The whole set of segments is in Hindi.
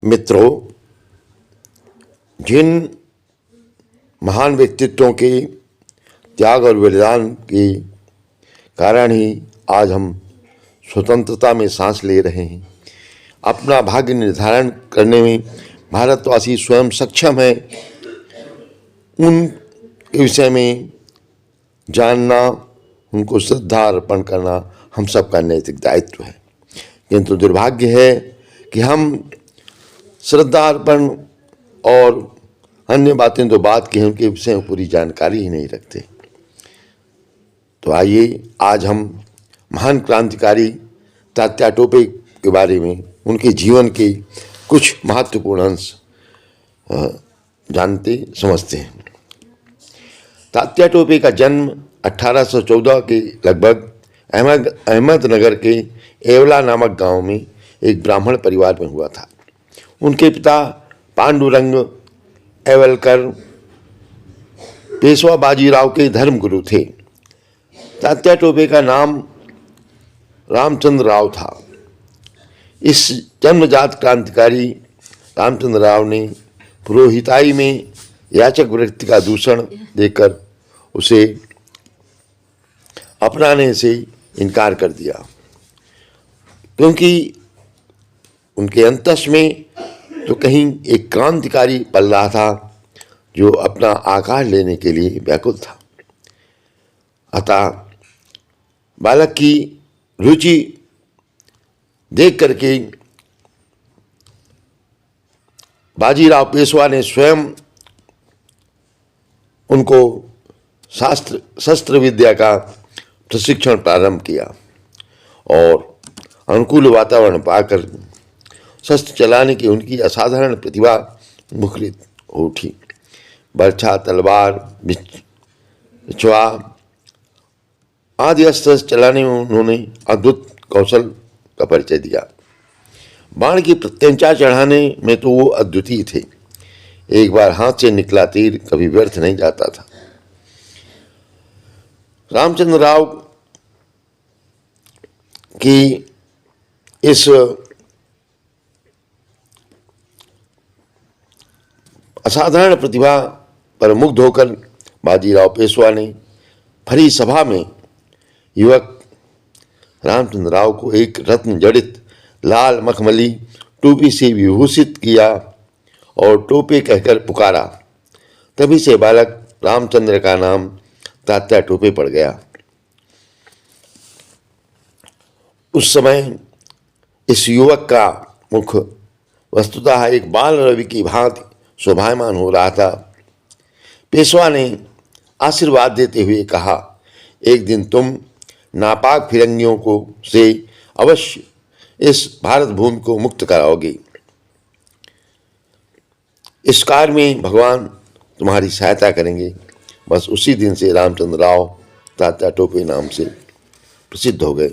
मित्रों, जिन महान व्यक्तित्वों के त्याग और बलिदान के कारण ही आज हम स्वतंत्रता में सांस ले रहे हैं। अपना भाग्य निर्धारण करने में भारतवासी स्वयं सक्षम है। उन विषय में जानना, उनको श्रद्धा अर्पण करना हम सबका नैतिक दायित्व है। किंतु दुर्भाग्य है कि हम श्रद्धा अर्पण और अन्य बातें तो बात की हैं, उनके विषय में पूरी जानकारी ही नहीं रखते। तो आइए आज हम महान क्रांतिकारी तात्या टोपे के बारे में, उनके जीवन के कुछ महत्वपूर्ण अंश जानते समझते हैं। तात्या टोपे का जन्म 1814 के लगभग अहमदनगर के एवला नामक गांव में एक ब्राह्मण परिवार में हुआ था। उनके पिता पांडुरंग एवलकर पेशवा बाजीराव के धर्मगुरु थे। तात्या टोपे का नाम रामचंद्र राव था। इस जन्मजात क्रांतिकारी रामचंद्र राव ने पुरोहिताई में याचक वृत्ति का दूषण देकर उसे अपनाने से इनकार कर दिया, क्योंकि उनके अंतस में तो कहीं एक क्रांतिकारी पल रहा था जो अपना आकार लेने के लिए व्याकुल था। अतः बालक की रुचि देख करके बाजीराव पेशवा ने स्वयं उनको शस्त्र विद्या का प्रशिक्षण प्रारंभ किया और अनुकूल वातावरण पाकर शस्त्र चलाने की उनकी असाधारण प्रतिभा मुखरित हो उठी। बर्छा, तलवार, बिछवा आदि अस्त्र चलाने में उन्होंने अद्भुत कौशल का परिचय दिया। बाण की प्रत्यंचा चढ़ाने में तो वो अद्वितीय थे। एक बार हाथ से निकला तीर कभी व्यर्थ नहीं जाता था। रामचंद्र राव की इस असाधारण प्रतिभा पर मुग्ध होकर बाजीराव पेशवा ने भरी सभा में युवक रामचंद्र राव को एक रत्न जड़ित लाल मखमली टोपी से विभूषित किया और टोपे कहकर पुकारा। तभी से बालक रामचंद्र का नाम तात्या टोपे पड़ गया। उस समय इस युवक का मुख वस्तुतः एक बाल रवि की भांति शोभायमान हो रहा था। पेशवा ने आशीर्वाद देते हुए कहा, एक दिन तुम नापाक फिरंगियों को से अवश्य इस भारत भूमि को मुक्त कराओगे। इस कार्य में भगवान तुम्हारी सहायता करेंगे। बस उसी दिन से रामचंद्र राव तात्या टोपे नाम से प्रसिद्ध हो गए।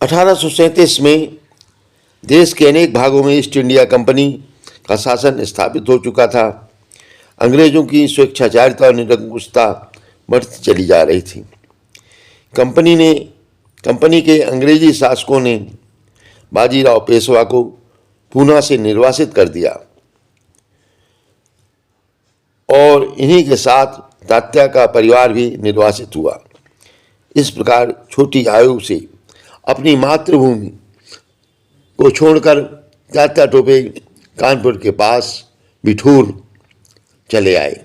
1837 में देश के अनेक भागों में ईस्ट इंडिया कंपनी का शासन स्थापित हो चुका था। अंग्रेजों की स्वेच्छाचारिता और निरंकुशता बढ़ती चली जा रही थी। कंपनी के अंग्रेजी शासकों ने बाजीराव पेशवा को पूना से निर्वासित कर दिया और इन्हीं के साथ तात्या का परिवार भी निर्वासित हुआ। इस प्रकार छोटी आयु से अपनी मातृभूमि को छोड़कर तात्या टोपे कानपुर के पास बिठूर चले आए।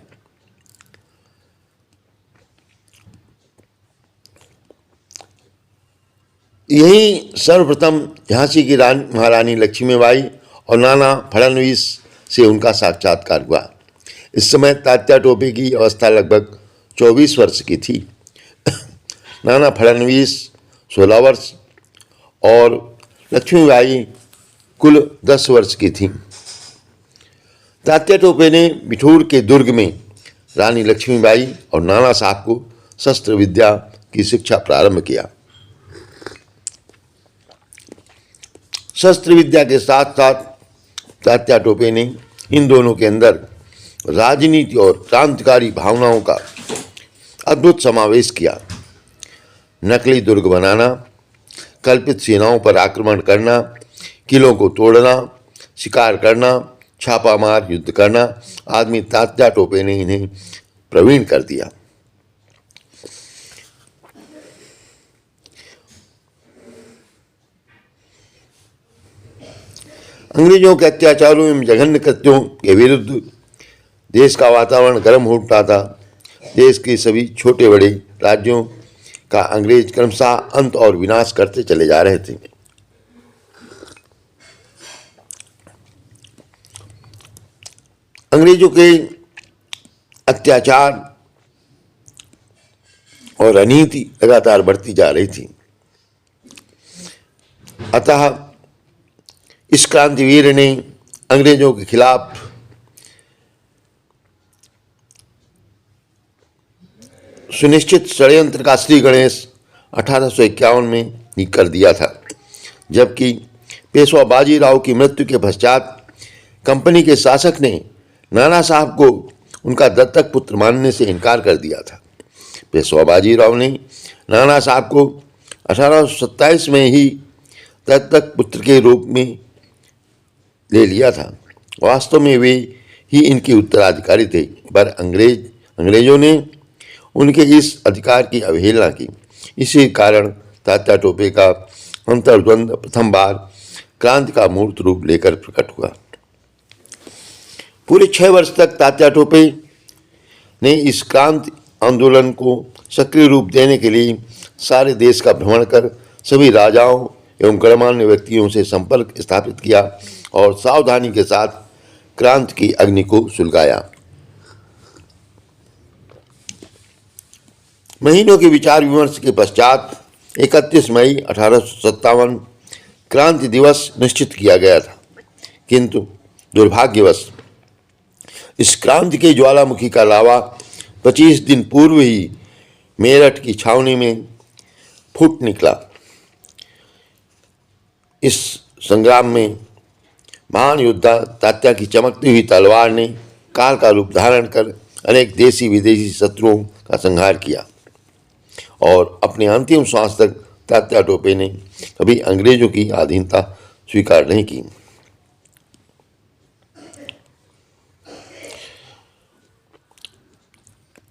यही सर्वप्रथम झांसी की महारानी लक्ष्मीबाई और नाना फडणवीस से उनका साक्षात्कार हुआ। इस समय तात्या टोपे की अवस्था लगभग 24 वर्ष की थी। नाना फडणवीस 16 वर्ष और लक्ष्मीबाई कुल 10 वर्ष की थी। तात्या टोपे ने बिठूर के दुर्ग में रानी लक्ष्मीबाई और नाना साहब को शस्त्र विद्या की शिक्षा प्रारंभ किया। शस्त्र विद्या के साथ साथ तात्या टोपे ने इन दोनों के अंदर राजनीति और क्रांतिकारी भावनाओं का अद्भुत समावेश किया। नकली दुर्ग बनाना, कल्पित सेनाओं पर आक्रमण करना, किलों को तोड़ना, शिकार करना, छापामार युद्ध करना आदमी तात्या टोपे ने इन्हें प्रवीण कर दिया। अंग्रेजों के अत्याचारों एवं जघन्य कृत्यों के विरुद्ध देश का वातावरण गर्म हो उठा था। देश के सभी छोटे बड़े राज्यों का अंग्रेज क्रमशः अंत और विनाश करते चले जा रहे थे। अंग्रेजों के अत्याचार और अनीति लगातार बढ़ती जा रही थी। अतः इस क्रांतिवीर ने अंग्रेजों के खिलाफ सुनिश्चित षड्यंत्र का श्री गणेश 1851 में ही कर दिया था, जबकि पेशवा बाजीराव की मृत्यु के पश्चात कंपनी के शासक ने नाना साहब को उनका दत्तक पुत्र मानने से इनकार कर दिया था। पेशवा बाजीराव ने नाना साहब को 1827 में ही दत्तक पुत्र के रूप में ले लिया था। वास्तव में वे ही इनके उत्तराधिकारी थे, पर अंग्रेजों ने उनके इस अधिकार की अवहेलना की। इसी कारण तात्या टोपे का अंतर्द्वंद प्रथम बार क्रांति का मूर्त रूप लेकर प्रकट हुआ। पूरे 6 वर्ष तक तात्या टोपे ने इस क्रांति आंदोलन को सक्रिय रूप देने के लिए सारे देश का भ्रमण कर सभी राजाओं एवं गणमान्य व्यक्तियों से संपर्क स्थापित किया और सावधानी के साथ क्रांति की अग्नि को सुलगाया। महीनों के विचार विमर्श के पश्चात 31 मई 1857 क्रांति दिवस निश्चित किया गया था, किंतु दुर्भाग्यवश इस क्रांति के ज्वालामुखी का लावा 25 दिन पूर्व ही मेरठ की छावनी में फूट निकला। इस संग्राम में महान योद्धा तात्या की चमकती हुई तलवार ने काल का रूप धारण कर अनेक देशी विदेशी शत्रुओं का संहार किया और अपने अंतिम श्वास तक तात्या टोपे ने कभी अंग्रेजों की अधीनता स्वीकार नहीं की।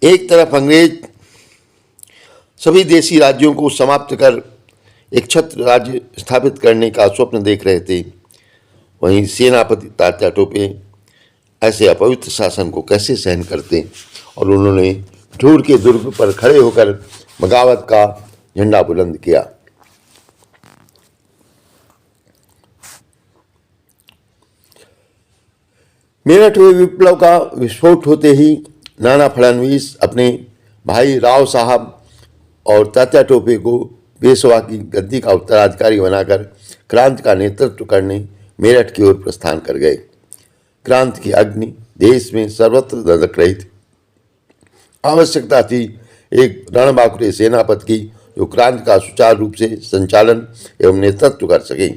एक तरफ अंग्रेज सभी देशी राज्यों को समाप्त कर एक छत्र राज्य स्थापित करने का स्वप्न देख रहे थे, वहीं सेनापति तात्या टोपे ऐसे अपवित्र शासन को कैसे सहन करते और उन्होंने ठूर के दुर्ग पर खड़े होकर बगावत का झंडा बुलंद किया। मेरठ में विप्लव का विस्फोट होते ही नाना फडणवीस अपने भाई राव साहब और तात्या टोपे को पेशवा की गद्दी का उत्तराधिकारी बनाकर क्रांति का नेतृत्व करने मेरठ की ओर प्रस्थान कर गए। क्रांति की अग्नि देश में सर्वत्र धधक रही थी। आवश्यकता थी एक रणबांकुरे सेनापति की जो क्रांति का सुचारू रूप से संचालन एवं नेतृत्व कर सके।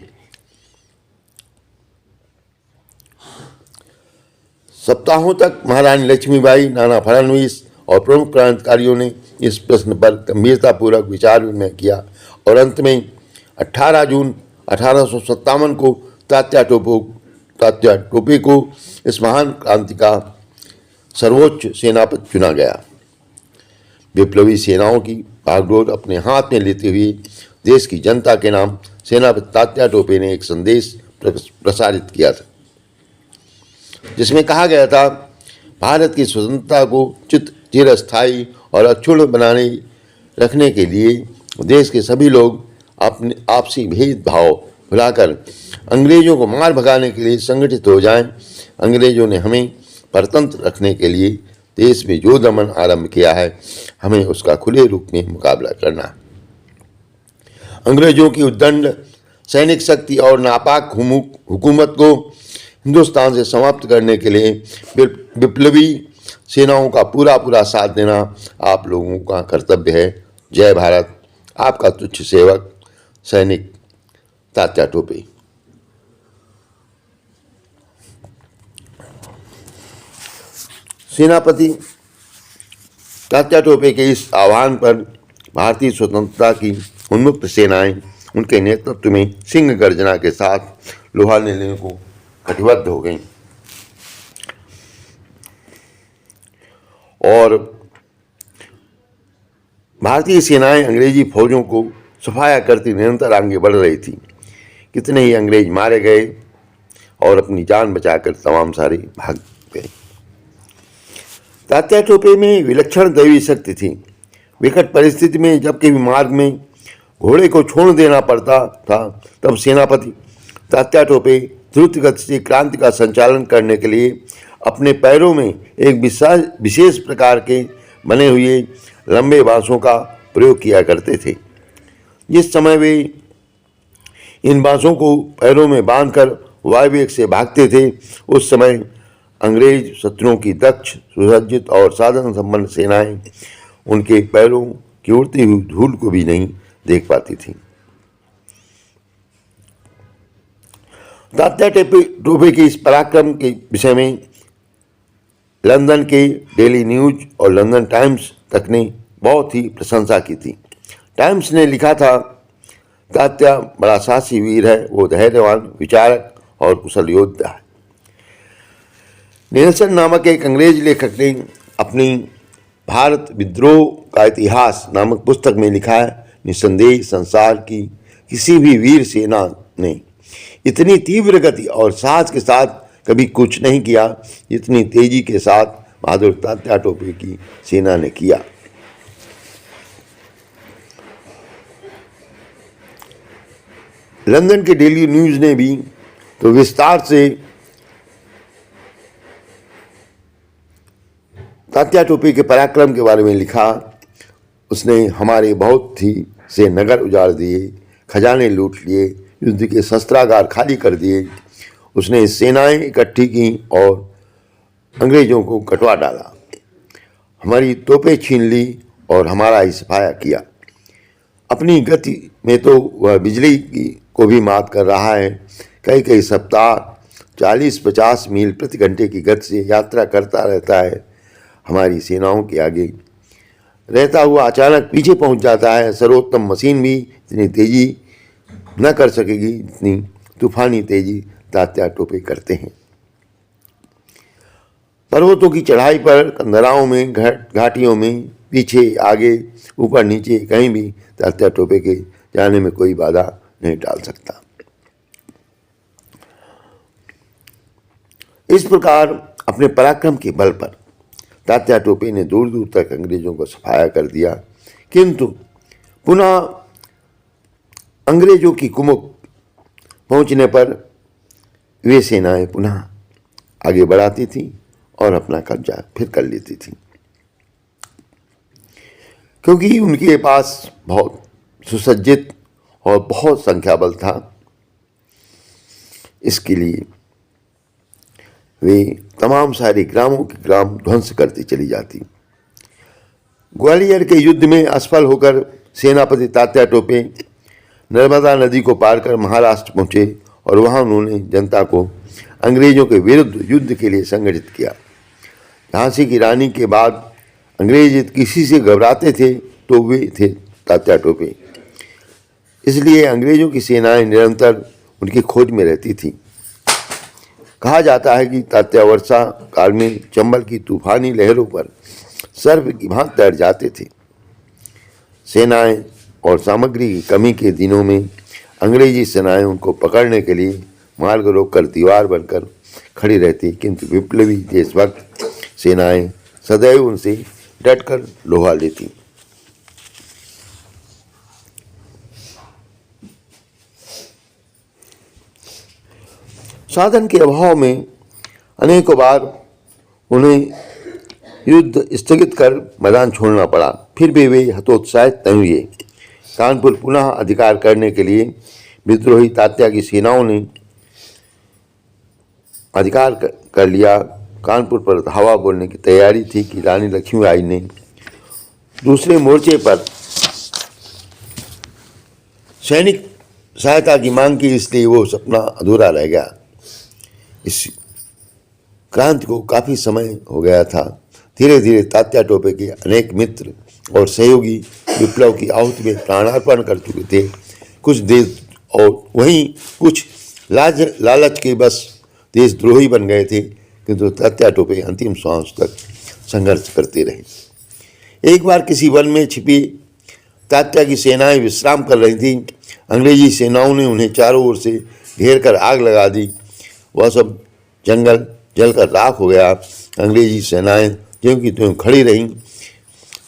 सप्ताहों तक महारानी लक्ष्मीबाई, नाना फडणवीस और प्रमुख क्रांतिकारियों ने इस प्रश्न पर गंभीरतापूर्वक विचार विमर्श किया और अंत में 18 जून 1857 को तात्या टोपे को इस महान क्रांति का सर्वोच्च सेनापति चुना गया। विप्लवी सेनाओं की बागडोर अपने हाथ में लेते हुए देश की जनता के नाम सेनापति तात्या टोपे ने एक संदेश प्रसारित किया था, जिसमें कहा गया था, भारत की स्वतंत्रता को चिरस्थायी और अक्षुण्ण बनाने रखने के लिए देश के सभी लोग अपने आपसी भेदभाव भुलाकर अंग्रेजों को मार भगाने के लिए संगठित हो जाएं। अंग्रेजों ने हमें परतंत्र रखने के लिए देश में जो दमन आरंभ किया है, हमें उसका खुले रूप में मुकाबला करना। अंग्रेजों की उद्दंड सैनिक शक्ति और नापाक हुकूमत को हिंदुस्तान से समाप्त करने के लिए विप्लवी सेनाओं का पूरा साथ देना आप लोगों का कर्तव्य है। जय भारत। आपका तुच्छ सेवक सैनिक तात्या टोपे। सेनापति तात्या टोपे के इस आह्वान पर भारतीय स्वतंत्रता की उन्मुक्त सेनाएं उनके नेतृत्व में सिंह गर्जना के साथ लोहा लेने को कटिबद्ध हो गईं और भारतीय सेनाएं अंग्रेजी फौजों को सफाया करती निरंतर आगे बढ़ रही थी। कितने ही अंग्रेज मारे गए और अपनी जान बचाकर तमाम सारे भाग गए। तात्या टोपे में विलक्षण दैवी शक्ति थी। विकट परिस्थिति में जब कभी मार्ग में घोड़े को छोड़ देना पड़ता था तब सेनापति तात्या टोपे द्रुत गति से क्रांति का संचालन करने के लिए अपने पैरों में एक विशेष प्रकार के बने हुए लंबे बांसों का प्रयोग किया करते थे। जिस समय वे इन बांसों को पैरों में बांधकर वायुवेग से भागते थे उस समय अंग्रेज शत्रुओं की दक्ष, सुसज्जित और साधन संपन्न सेनाएं उनके पैरों की उड़ती हुई धूल को भी नहीं देख पाती थी। तात्या टोपे के इस पराक्रम के विषय में लंदन के डेली न्यूज और लंदन टाइम्स तक ने बहुत ही प्रशंसा की थी। टाइम्स ने लिखा था, तात्या बड़ा साहसी वीर है, वो धैर्यवान, विचारक और कुशल योद्धा है। नेल्सन नामक एक अंग्रेज लेखक ने अपनी भारत विद्रोह का इतिहास नामक पुस्तक में लिखा है, निस्संदेह संसार की किसी भी वीर सेना ने इतनी तीव्र गति और साहस के साथ कभी कुछ नहीं किया जितनी तेजी के साथ बहादुर तात्या टोपे की सेना ने किया। लंदन के डेली न्यूज ने भी तो विस्तार से तात्या टोपे के पराक्रम के बारे में लिखा। उसने हमारे बहुत ही से नगर उजाड़ दिए, खजाने लूट लिए, युद्ध के शस्त्रागार खाली कर दिए। उसने सेनाएं इकट्ठी की और अंग्रेजों को कटवा डाला, हमारी तोपें छीन ली और हमारा ही सफाया किया। अपनी गति में तो वह बिजली को भी मात कर रहा है। कई कई सप्ताह 40-50 मील प्रति घंटे की गति से यात्रा करता रहता है। हमारी सेनाओं के आगे रहता हुआ अचानक पीछे पहुंच जाता है। सर्वोत्तम मशीन भी इतनी तेजी न कर सकेगी जितनी तूफानी तेजी तात्या टोपे करते हैं। पर्वतों की चढ़ाई पर, कंदराओं में, घाटियों में, पीछे आगे, ऊपर नीचे, कहीं भी तात्या टोपे के जाने में कोई बाधा नहीं डाल सकता। इस प्रकार अपने पराक्रम के बल पर तात्या टोपे ने दूर दूर तक अंग्रेजों को सफाया कर दिया, किंतु पुनः अंग्रेजों की कुमुक पहुंचने पर वे सेनाएं पुनः आगे बढ़ाती थीं और अपना कब्जा फिर कर लेती थीं, क्योंकि उनके पास बहुत सुसज्जित और बहुत संख्या बल था। इसके लिए वे तमाम सारे ग्रामों के ग्राम ध्वंस करती चली जाती। ग्वालियर के युद्ध में असफल होकर सेनापति तात्या टोपे नर्मदा नदी को पार कर महाराष्ट्र पहुंचे और वहां उन्होंने जनता को अंग्रेजों के विरुद्ध युद्ध के लिए संगठित किया। झांसी की रानी के बाद अंग्रेज किसी से घबराते थे तो वे थे तात्या टोपे। इसलिए अंग्रेजों की सेनाएं निरंतर उनकी खोज में रहती थीं। कहा जाता है कि तात्या वर्षा काल में चंबल की तूफानी लहरों पर सर्प की भांति तैर जाते थे। सेनाएं और सामग्री की कमी के दिनों में अंग्रेजी सेनाएं उनको पकड़ने के लिए मार्ग रोककर दीवार बनकर खड़ी रहती, किंतु विप्लवी देशभक्त सेनाएं सदैव उनसे डटकर लोहा लेती। साधन के अभाव में अनेकों बार उन्हें युद्ध स्थगित कर मैदान छोड़ना पड़ा, फिर भी वे हतोत्साहित नहीं हुए। कानपुर पुनः अधिकार करने के लिए विद्रोही तात्या की सेनाओं ने अधिकार कर लिया। कानपुर पर धावा बोलने की तैयारी थी कि रानी लक्ष्मीबाई ने दूसरे मोर्चे पर सैनिक सहायता की मांग की, इसलिए वो सपना अधूरा रह गया। इस क्रांति को काफ़ी समय हो गया था। धीरे धीरे तात्या टोपे के अनेक मित्र और सहयोगी विप्लव की आहुति में प्राणार्पण कर चुके थे, कुछ देश और वहीं कुछ लालच के बस देशद्रोही बन गए थे, किंतु तात्या टोपे अंतिम श्वास तक संघर्ष करते रहे। एक बार किसी वन में छिपी तात्या की सेनाएं विश्राम कर रही थीं। अंग्रेजी सेनाओं ने उन्हें चारों ओर से घेर कर आग लगा दी। वह सब जंगल जलकर राख हो गया। अंग्रेजी सेनाएं ज्यों की त्यों खड़ी रहीं।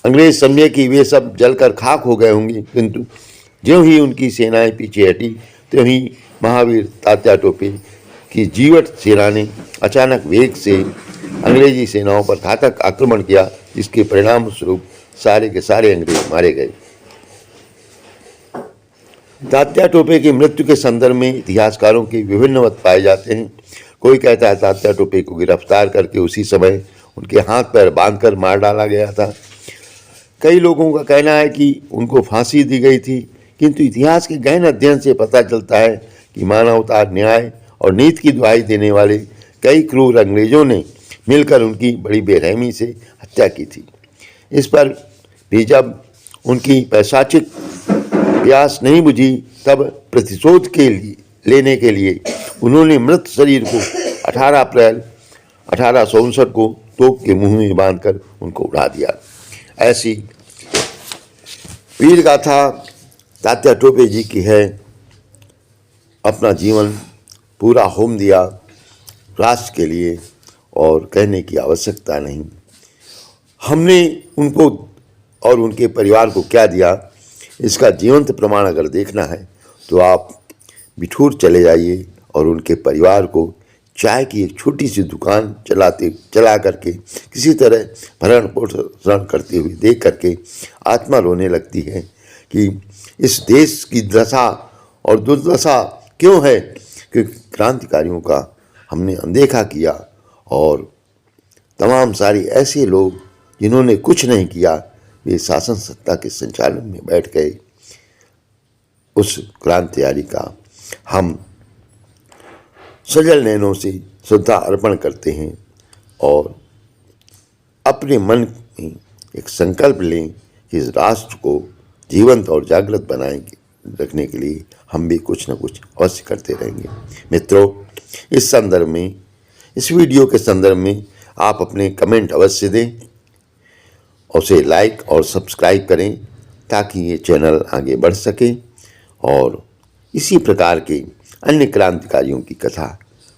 अंग्रेज समझे कि वे सब जलकर खाक हो गए होंगे, किंतु ज्यों ही उनकी सेनाएं पीछे हटी त्यों ही महावीर तात्या टोपे की जीवट सेना ने अचानक वेग से अंग्रेजी सेनाओं पर घातक आक्रमण किया, जिसके परिणाम स्वरूप सारे के सारे अंग्रेज मारे गए। तात्या टोपे की मृत्यु के संदर्भ में इतिहासकारों के विभिन्न मत पाए जाते हैं। कोई कहता है तात्या टोपे को गिरफ्तार करके उसी समय उनके हाथ पैर बांधकर मार डाला गया था। कई लोगों का कहना है कि उनको फांसी दी गई थी, किंतु इतिहास के गहन अध्ययन से पता चलता है कि मानवता, न्याय और नीति की दुहाई देने वाले कई क्रूर अंग्रेजों ने मिलकर उनकी बड़ी बेरहमी से हत्या की थी। इस पर भी जब उनकी पैशाचिक प्यास नहीं बुझी, तब प्रतिशोध लेने के लिए उन्होंने मृत शरीर को 18 अप्रैल 1859 को तोप के मुंह में बांधकर उनको उड़ा दिया। ऐसी वीर गाथा तात्या टोपे जी की है। अपना जीवन पूरा होम दिया राष्ट्र के लिए, और कहने की आवश्यकता नहीं। हमने उनको और उनके परिवार को क्या दिया, इसका जीवंत प्रमाण अगर देखना है तो आप बिठूर चले जाइए और उनके परिवार को चाय की एक छोटी सी दुकान चला करके किसी तरह भरण पोषण करते हुए देख करके आत्मा रोने लगती है कि इस देश की दशा और दुर्दशा क्यों है कि क्रांतिकारियों का हमने अनदेखा किया, और तमाम सारे ऐसे लोग जिन्होंने कुछ नहीं किया, वे शासन सत्ता के संचालन में बैठ गए। उस क्रांतिकारी का हम सजल नैनों से श्रद्धा अर्पण करते हैं और अपने मन में एक संकल्प लें कि इस राष्ट्र को जीवंत और जागृत रखने के लिए हम भी कुछ न कुछ अवश्य करते रहेंगे। मित्रों, इस संदर्भ में, इस वीडियो के संदर्भ में आप अपने कमेंट अवश्य दें और उसे लाइक और सब्सक्राइब करें ताकि ये चैनल आगे बढ़ सके और इसी प्रकार के अन्य क्रांतिकारियों की कथा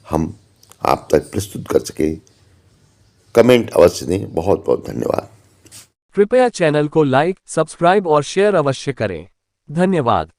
हम आप तक प्रस्तुत कर सके। कमेंट अवश्य दें। बहुत बहुत धन्यवाद। कृपया चैनल को लाइक, सब्सक्राइब और शेयर अवश्य करें। धन्यवाद।